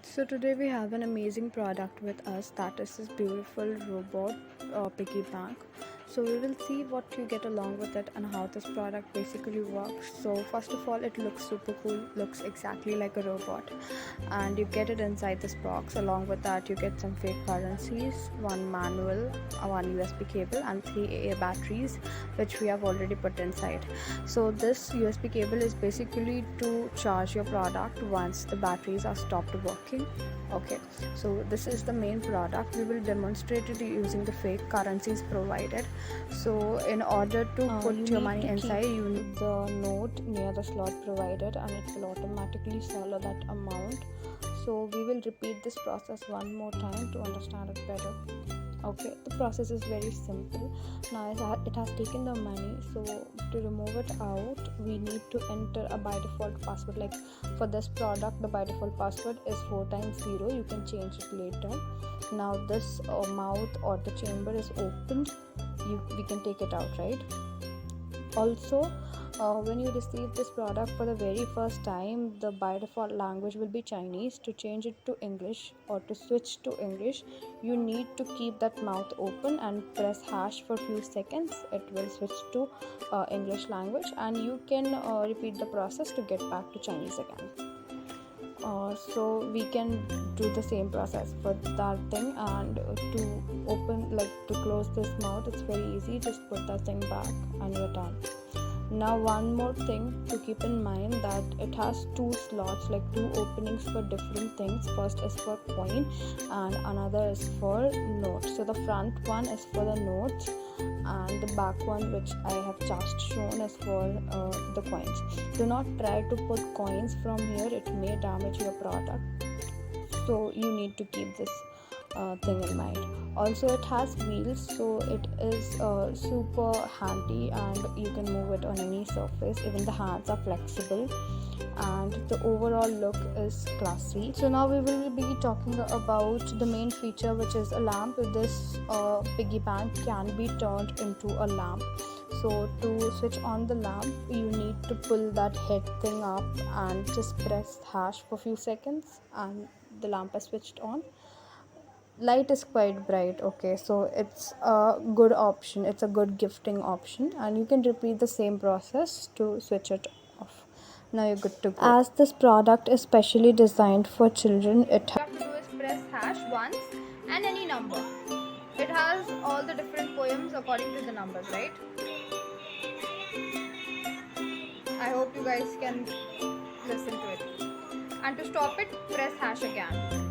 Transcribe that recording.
So today we have an amazing product with us, that is this beautiful robot piggy bank. So we will see what you get along with it and how this product basically works. So first of all, it looks super cool, looks exactly like a robot, and you get it inside this box. Along with that, you get some fake currencies, one manual, one USB cable, and three AA batteries, which we have already put inside. So this USB cable is basically to charge your product once the batteries are stopped working. Okay, so this is the main product. We will demonstrate it using the fake currencies provided. So in order to put your money inside, you need the note near the slot provided, and it will automatically swallow that amount. So we will repeat this process one more time to understand it better. Okay, the process is very simple. Now it has taken the money, so to remove it out, we need to enter a by default password. Like for this product, the by default password is 4 times 0. You can change it later. Now this mouth or the chamber is opened, we can take it out, right? Also, when you receive this product for the very first time, the by default language will be Chinese. To change it to English or to switch to English, you need to keep that mouth open and press hash for few seconds. It will switch to English language, and you can repeat the process to get back to Chinese again. So we can do the same process for that thing, and to close this mouth, it's very easy. Just put that thing back and you're done. Now one more thing to keep in mind, that it has two slots, like two openings for different things. First is for coin and another is for notes. So the front one is for the notes, and the back one, which I have just shown, is for the coins. Do not try to put coins from here, it may damage your product, so you need to keep this thing in mind. Also, it has wheels, so it is super handy and you can move it on any surface. Even the hands are flexible, and the overall look is classy. So now we will be talking about the main feature, which is a lamp. This piggy bank can be turned into a lamp. So to switch on the lamp, you need to pull that head thing up and just press hash for a few seconds, and the lamp is switched on. Light is quite bright. Okay, so it's a good option, it's a good gifting option, and you can repeat the same process to switch it off. Now you're good to go. As this product is specially designed for children, it You have to do is press hash once and any number. It has all the different poems according to the numbers, right? I hope you guys can listen to it. And to stop it, press hash again.